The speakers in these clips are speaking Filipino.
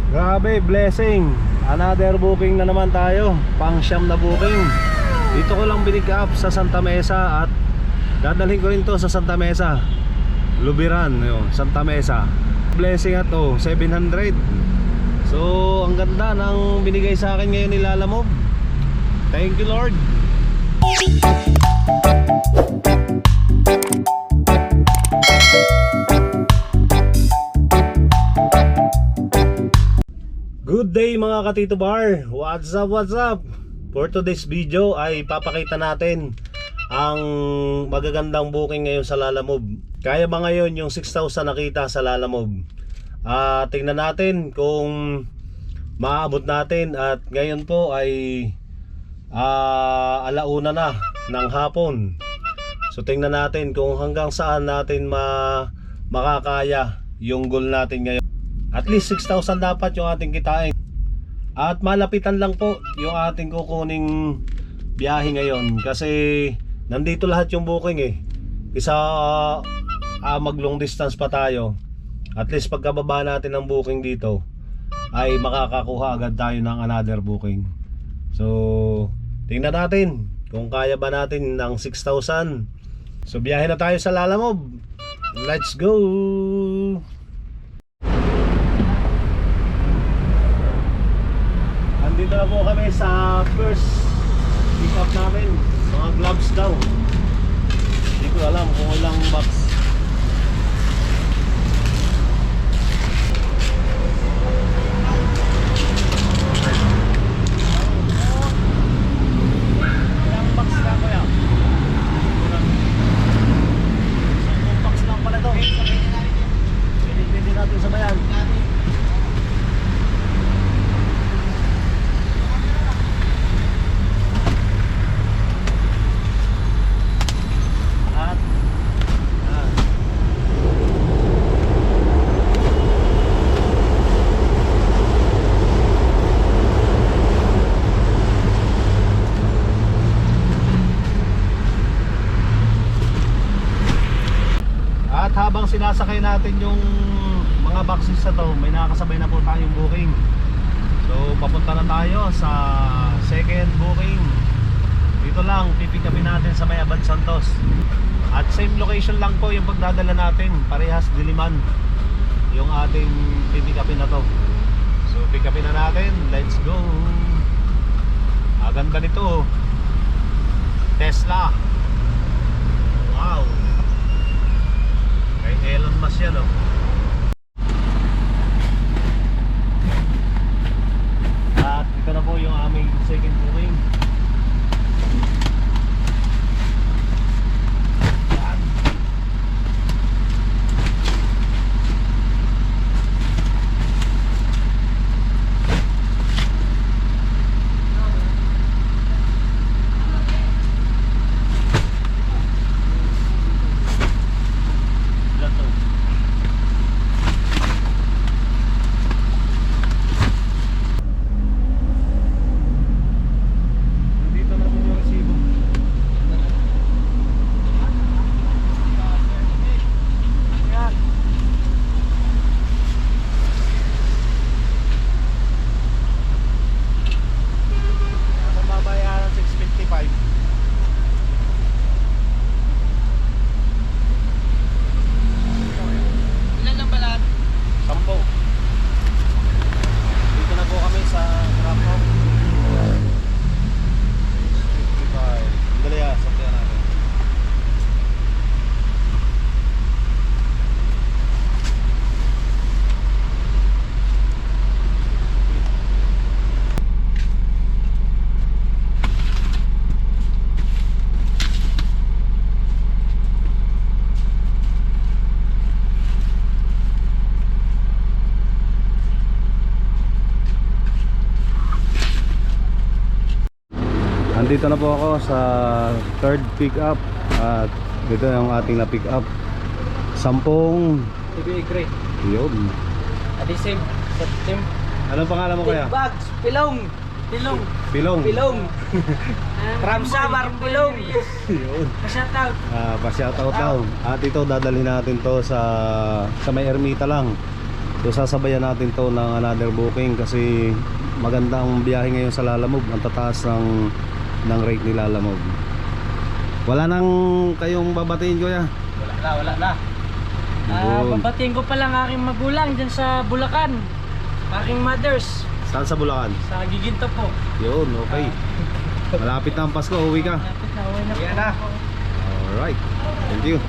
Grabe, blessing. Another booking na naman tayo. Pang-siyam na booking. Dito ko lang binick up sa Santa Mesa at dadalhin ko rin to sa Santa Mesa. Lubiran, yun, Santa Mesa. Blessing at 700. So, ang ganda ng binigay sa akin ngayon ni Lalamove. Thank you, Lord. Good day mga Katito Bar. What's up, what's up? For today's video ay papakita natin ang magagandang booking ngayon sa Lalamove. Kaya ba ngayon yung 6,000 nakita sa Lalamove? Tingnan natin kung maaabot natin. At ngayon po ay alauna na ng hapon. So tingnan natin kung hanggang saan natin makakaya yung goal natin ngayon. At least 6,000 dapat yung ating kitain. At malapitan lang po yung ating kukuning biyahe ngayon. Kasi nandito lahat yung booking eh. Isa mag long distance pa tayo. At least pagkababa natin ng booking dito ay makakakuha agad tayo ng another booking. So tingnan natin kung kaya ba natin ng 6,000. So biyahe na tayo sa Lalamove. Let's go! Dito na po kami sa first pick up namin. Mga gloves daw. Hindi ko alam kung ilang box. Ilang box na kuya? Isang box lang pala ito. Pwede natin sabayan. Habang sinasakay natin yung mga boxes na to, may nakakasabay na po tayong booking. So papunta na tayo sa second booking. Dito lang, pipikapin natin sa May Abad Santos. At same location lang po yung pagdadala natin. Parehas Diliman yung ating pipikapin na to. So pikapin na natin, let's go. Ganda nito, Tesla. Wow, Elon Musk yan, oh. At ito na po yung aming second booking. Yan. Andito na po ako sa third pick up. At ito yung ating na pick up. 10 TBA Gray. Yun. Adhesive. Septim. Anong pangalan mo kaya? Bags. Pilong. Pilong. Pilong. Pilong. Ramsa Bar Pilong. Yun. Pa-shoutout. Pa-shoutout daw. At ito dadalhin natin to sa May Ermita lang. So sasabayan natin to ng another booking kasi magandang biyahe ngayon sa Lalamove. Ang tataas ng rate ni Lalamove. Wala nang kayong babatiin, kuya? Wala na. Yun. Babatiin ko pa lang aking magulang dyan sa Bulacan. Aking mothers. Saan sa Bulacan? Sa Giginto po. Yun, okay. Malapit na ang Pasko, uwi ka. Lapit na, uwi na po. Yan na. Alright, thank you.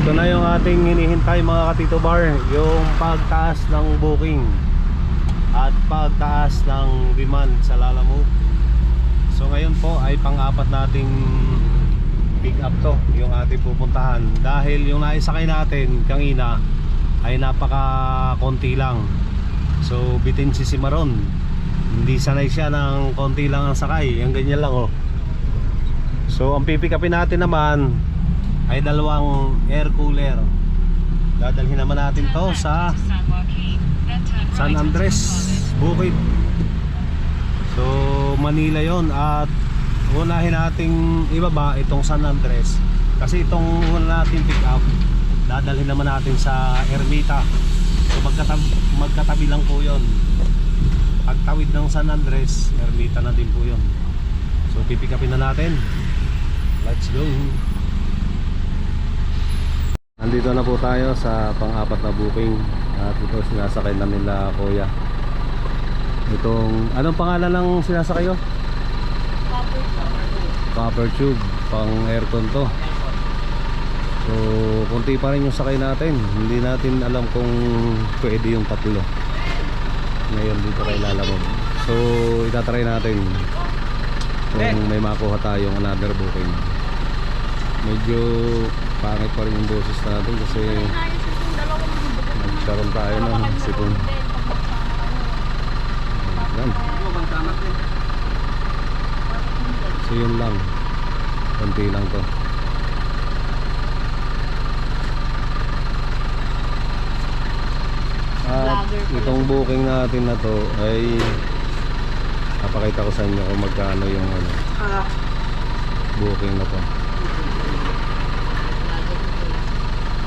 Ito na yung ating hinihintay mga katito bar, yung pagtaas ng booking at pagtaas ng demand sa Lalamove. So ngayon po ay pang-apat nating pick up to, yung ating pupuntahan. Dahil yung naisakay natin kanina ay napaka-konti lang. So bitin si Simaron, hindi sanay siya ng konti lang ang sakay, yung ganyan lang oh. So ang pipick upin natin naman ay dalawang air cooler. Dadalhin naman natin to sa San Andres, Bukid. So Manila yon, at unahin nating ibaba itong San Andres kasi itong una natin pick up dadalhin naman natin sa Ermita. So magkatabi lang po yon. Pagtawid ng San Andres, Ermita na din po yon. So pipick upin na natin. Let's go. Andito na po tayo sa pang-apat na booking at ito sinasakay na nila kuya. Itong, anong pangalan ng sinasakay ko? Copper tube, pang aircon to. So konti pa rin yung sakay natin. Hindi natin alam kung pwede yung tatlo ngayon dito kay Lalamove. So itatry natin kung may makuha tayong another booking. Medyo pangit pa rin yung boses natin kasi nagkaroon tayo ng sipon. Yan. So yun lang, konti lang to. At itong booking natin na to ay napakita ko sa inyo kung magkano yung booking na to.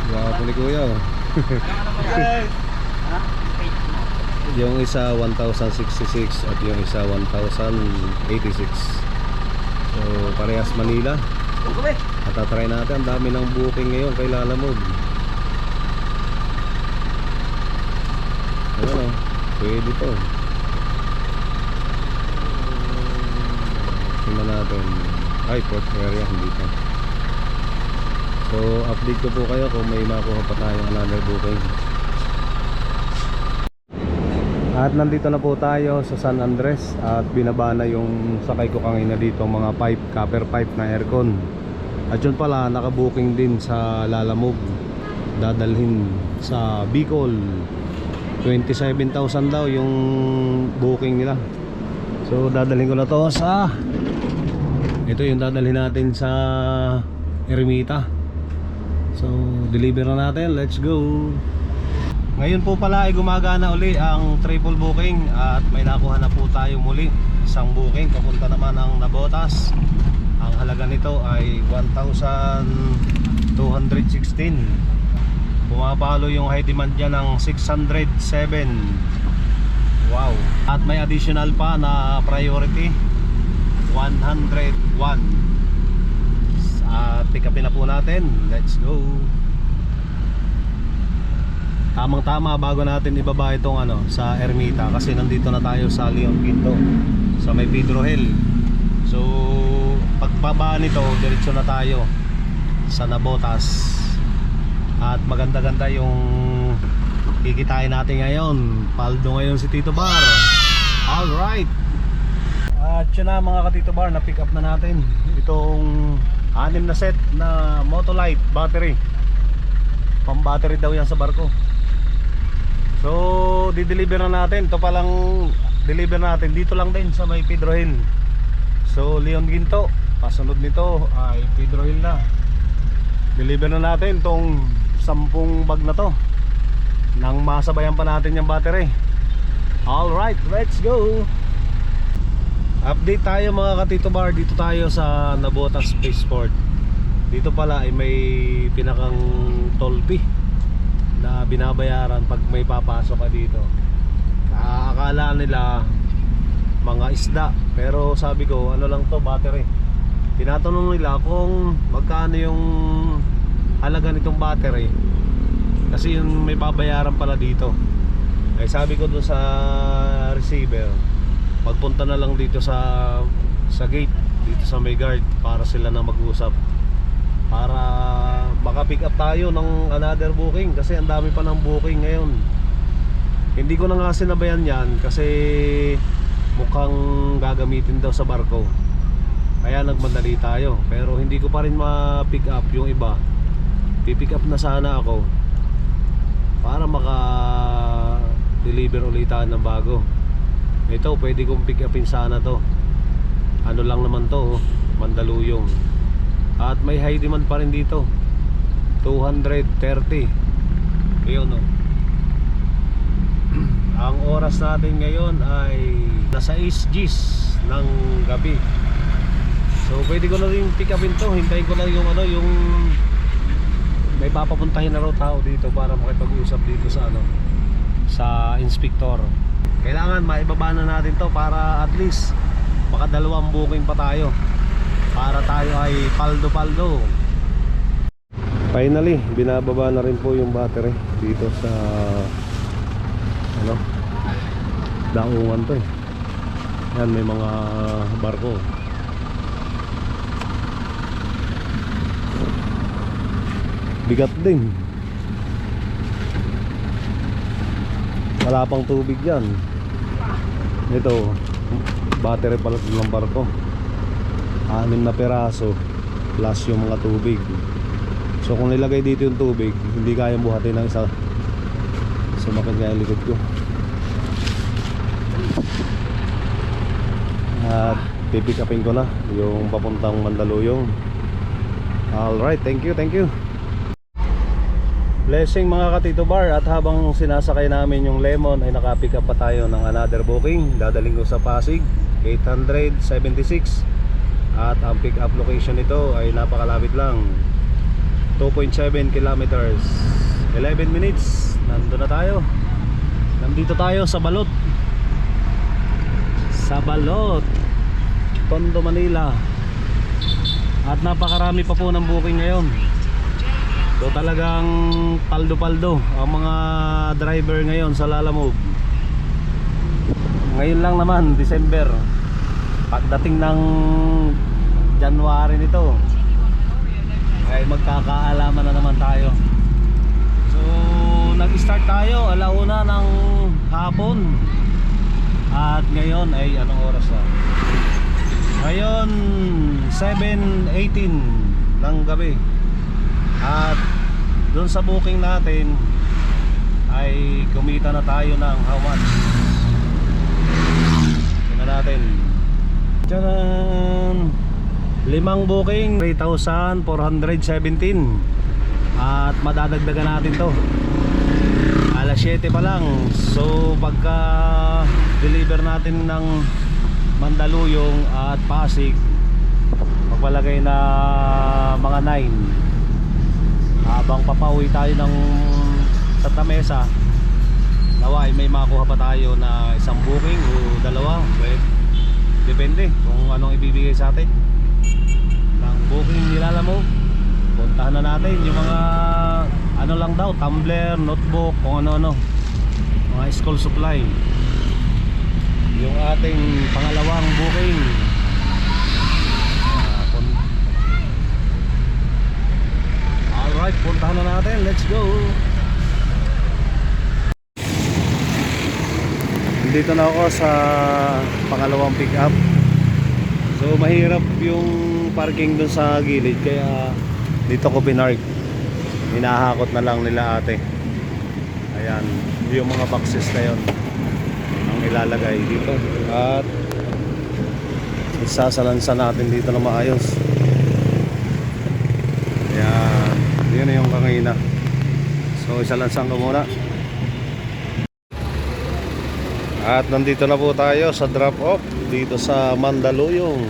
Gwapo ni kuya oh. Yung isa 1,066 at yung isa 1,086. So parehas Manila. At tatry natin, ang dami ng booking ngayon kay Lalamove. Ano, pwede to. Tingnan natin. Ay, port area, hindi pa. So update ko po kayo kung may makuha pa tayong another booking. At nandito na po tayo sa San Andres at binaba na yung sakay ko kanina dito, mga pipe, copper pipe na aircon. At yun pala, nakabooking din sa Lalamove. Dadalhin sa Bicol. 27,000 daw yung booking nila. So dadalhin ko na to sa, ito yung dadalhin natin sa Ermita. So deliver na natin, let's go. Ngayon po pala ay gumagana uli ang triple booking at may nakuha na po tayo muli isang booking papunta naman ang Nabotas. Ang halaga nito ay 1,216. Pumapalo yung high demand niya ng 607. Wow. At may additional pa na priority 101. Pick upin na po natin. Let's go. Tamang tama bago natin ibaba itong sa Ermita kasi nandito na tayo sa Leon Quinto sa may Pedro Hill. So pagbaba nito diretso na tayo sa Nabotas. At maganda-ganda yung kikitain natin ngayon. Paldo ngayon si Tito Bar. Alright. At yun na mga ka-Tito Bar, na pick up na natin itong 6 na set na Motolite battery. Pang battery daw yan sa barko. So di-deliver na natin. Ito palang deliver natin dito lang din sa may Pedro Hill. So Leon Ginto, pasunod nito ay Pedro Hill na. Deliver na natin tong 10 bag na to nang masabayan pa natin yung battery. Alright, let's go. Update tayo mga ka-Tito Bar. Dito tayo sa Nabotas Spaceport. dito pala ay may pinakang toll fee na binabayaran pag may papasok ka dito. Akala nila mga isda, pero sabi ko ano lang to, battery. Tinatanong nila kung magkano yung halaga nitong battery, kasi yung may babayaran pala dito. Ay sabi ko dun sa receiver, magpunta na lang dito sa gate, dito sa may guard, para sila na mag-usap, para maka-pick up tayo ng another booking, kasi ang dami pa ng booking ngayon. Hindi ko na nga sinabayan yan kasi mukhang gagamitin daw sa barko, kaya nagmadali tayo. Pero hindi ko pa rin ma-pick up yung iba. Pipick up na sana ako para maka-deliver ulit tayo ng bago. Ito pwede kong pick upin sana to. Ano lang naman to, Mandaluyong. At may high demand pa rin dito, 230. Ayun o. Ang oras natin ngayon ay nasa 6 Gs ng gabi. So pwede ko na rin pick upin to. Hintayin ko lang yung yung may papapuntahin na raw tao dito para makipag-usap dito sa sa inspector. Kailangan maibaba na natin to para at least makadalawang booking pa tayo, para tayo ay paldo-paldo. Finally, binababa na rin po yung battery dito sa daungan to eh. Yan, may mga barko. Bigat din. Wala pang tubig yan. Ito, battery pala ng barko. 6 na peraso plus yung mga tubig. So kung nilagay dito yung tubig, hindi kayang buhatin ng isa. Sumakit nga yung likod ko. At pipick upin ko na yung papuntang Mandaluyong. Alright, thank you. Blessing mga ka-Tito Bar. At habang sinasakay namin yung Lemon ay nakapick up pa tayo ng another booking. Dadaling ko sa Pasig, 876. At ang pick up location nito ay napakalapit lang, 2.7 kilometers, 11 minutes. Nandito na tayo. Nandito tayo sa Balot, Tondo, Manila. At napakarami pa po ng booking ngayon. So talagang paldo-paldo ang mga driver ngayon sa Lalamove. Ngayon lang naman, December. Pagdating ng January nito ay magkakaalaman na naman tayo. So nag-start tayo 1:00 ng hapon. At ngayon ay anong oras na? Ngayon 7:18 ng gabi. At doon sa booking natin ay kumita na tayo ng how much? Tingnan natin. Tcharan! 5 booking, 3,417. At madadagdagan natin to. Alas 7 pa lang. So pagka deliver natin ng Mandaluyong at Pasig, magpalagay na mga 9. Habang papauwi tayo ng Santa Mesa, naway may makuha pa tayo na isang booking o dalawa. Well, depende kung anong ibibigay sa atin ng booking nila mo. Puntahan na natin yung mga ano lang daw, tumbler, notebook, kung ano-ano, mga school supply. Yung ating pangalawang booking. Alright, puntahan na natin. Let's go. Dito na ako sa pangalawang pick up. So mahirap yung parking dun sa gilid, kaya dito ko pinark. Hinahakot na lang nila ate. Ayan, yung mga boxes na yun ang ilalagay dito. At isasalansa natin dito na maayos. Ayan, yun yung kangina. So isalansan ko muna. At nandito na po tayo sa drop off dito sa Mandaluyong.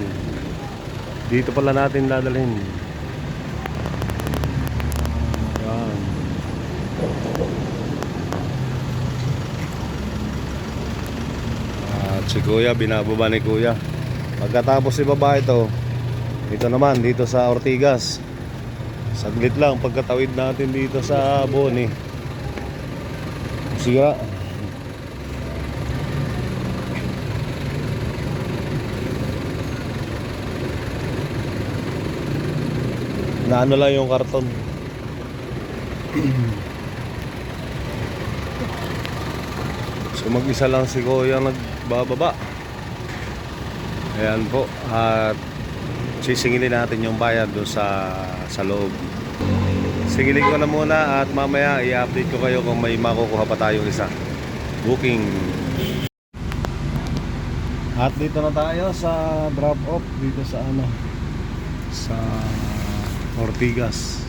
Dito pala natin dadalhin. Kuya, binababa ni Kuya. Pagkatapos ibaba ito, ito naman dito sa Ortigas. Saglit lang pagkatawid natin dito sa Boni. Siga. Naano lang yung karton. So mag-isa lang si Kuya nagbababa. Ayan po. At sisingilin natin yung bayad doon sa loob. Singilin ko na muna at mamaya i-update ko kayo kung may makukuha pa tayong isa. Booking. At dito na tayo sa drop off dito sa sa Ortigas.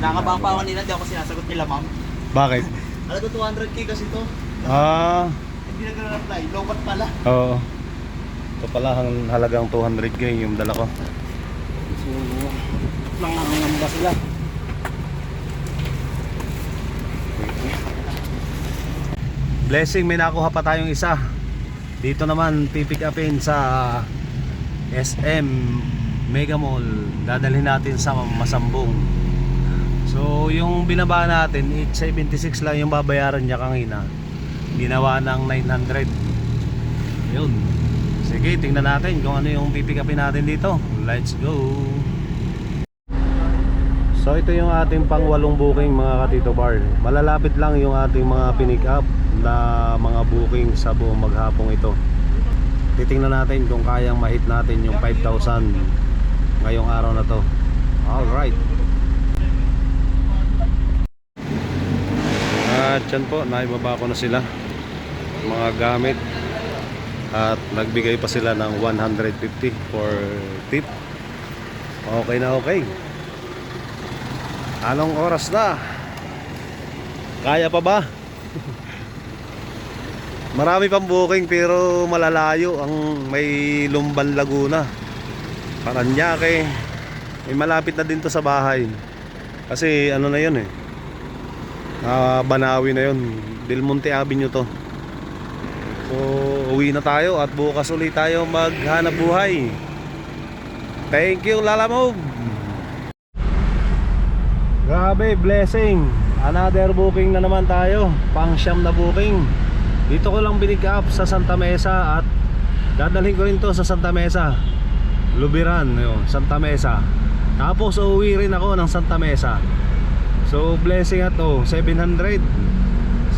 Nakabang pa ako nila, di ako sinasagot nila, ma'am. Bakit? Alaga 200k kasi to. Hindi na reply, lobat pala. Oo. Ito pala ang halagang 200k yung dala ko. So, nangangamba sila. Blessing, may nakuha pa tayong isa. Dito naman pipick upin sa SM Mega Mall. Dadalhin natin sa Masambong. So yung binaba natin 876 lang yung babayaran niya kanina. Ginawa ng 900. Yun. Sige, tingnan natin kung ano yung pipick upin natin dito. Let's go. So ito yung ating pang-walong booking mga Katito Bar. Malalapit lang yung ating mga pinick up na mga booking sa buong maghapong ito. Titingnan natin kung kayang ma-hit natin yung 5,000 ngayong araw na to. Alright. At dyan po, naibaba ko na sila mga gamit. At nagbigay pa sila ng 150 for tip. Okay na okay. Anong oras na? Kaya pa ba? Marami pang booking pero malalayo. Ang may Lumban, Laguna, Paranaque. May malapit na din to sa bahay. Kasi ano na yun Banawi na yun. Del Monte Avenue to. So uwi na tayo at bukas ulit tayo maghanap buhay. Thank you, Lalamove. Grabe, Blessing. Another booking na naman tayo. Pang-siyam na booking. Dito ko lang binick up sa Santa Mesa. At dadalhin ko rin to sa Santa Mesa, Lubiran, Santa Mesa. Tapos uuwi rin ako ng Santa Mesa. So Blessing at 700.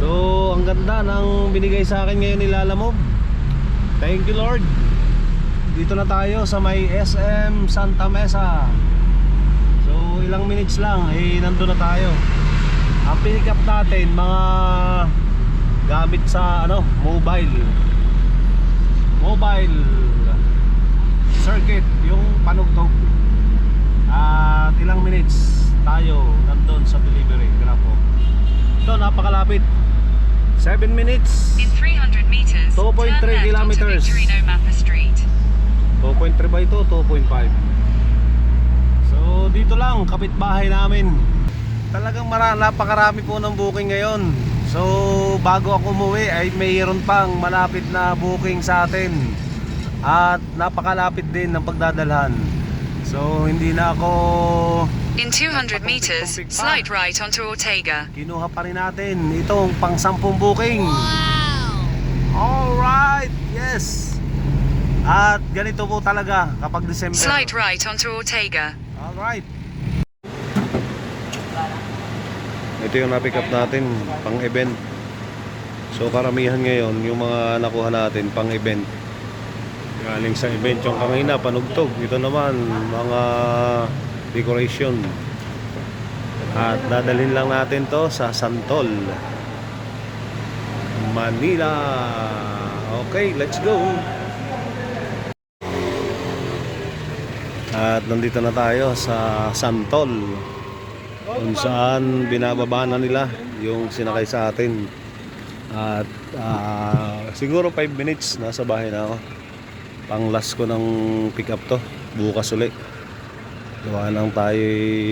So ang ganda ng binigay sa akin ngayon ni Lalamove. Thank you, Lord. Dito na tayo sa may SM Santa Mesa. So ilang minutes lang nandun na tayo. Ang pinick up natin mga gamit sa mobile circuit, yung panugtog. At ilang minutes tayo nandun sa delivery. Grabe. Ito napakalapit. 7 minutes. In 300 meters, 2.3 kilometers. 2.3 ba ito? 2.5. So dito lang, kapitbahay namin. Talagang napakarami po ng booking ngayon. So bago ako umuwi ay mayroon pang malapit na booking sa atin. At napakalapit din ng pagdadalhan. So hindi na ako In 200 meters, slide right onto Ortega. Kinuha pa rin natin itong pang 10 booking. Wow! Alright, yes. At ganito po talaga kapag December. Slide right onto Ortega. Alright. Ito yung na-pick up natin pang event. So karamihan ngayon yung mga nakuha natin pang event. Galing sa event yung kanina panugtog. Ito naman mga decoration. At dadalhin lang natin to sa Santol, Manila. Okay, let's go. At nandito na tayo sa Santol, kung saan binababa na nila yung sinakay sa atin. At siguro 5 minutes nasa bahay na ako. Pang last ko ng pick up to. Bukas ulit. Gawa lang tayo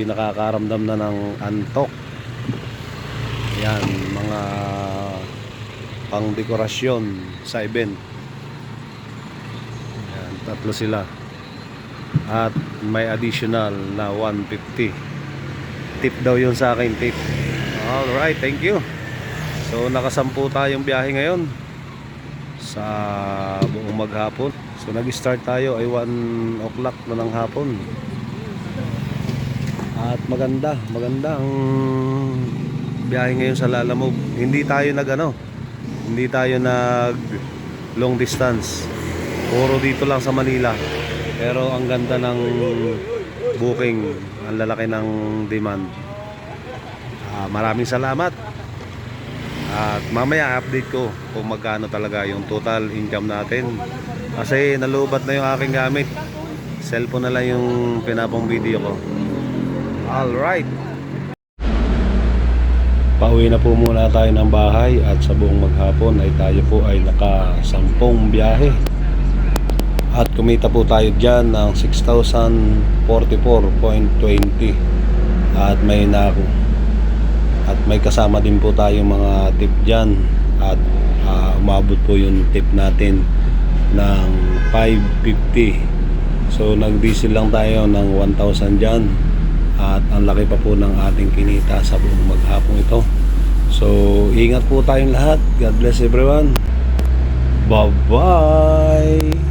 nakakaramdam na ng antok. Yan, mga pang dekorasyon sa event. Tatlo sila. At may additional na 150. Tip daw yun sa akin, tip. Alright, thank you. So nakasampu tayong biyahe ngayon sa buong maghapon. So nag-start tayo ay 1 o'clock na ng hapon. At maganda ang biyahe ngayon sa Lalamove. Hindi tayo nag long distance. Puro dito lang sa Manila. Pero ang ganda ng booking, ang lalaki ng demand. Maraming salamat. At mamaya update ko kung magkano talaga yung total income natin. Kasi nalubat na yung aking gamit. Cellphone na lang yung pinapong video ko. Alright. Pauwi na po muna tayo ng bahay at sa buong maghapon ay tayo po ay naka-10 biyahe. At kumita po tayo dyan ng 6,044.20. At may kasama din po tayong mga tip dyan. At umabot po yung tip natin ng 550. So nag-diesel lang tayo ng 1,000 dyan. At ang laki pa po ng ating kinita sa buong maghapon ito. So ingat po tayong lahat. God bless everyone. Bye bye.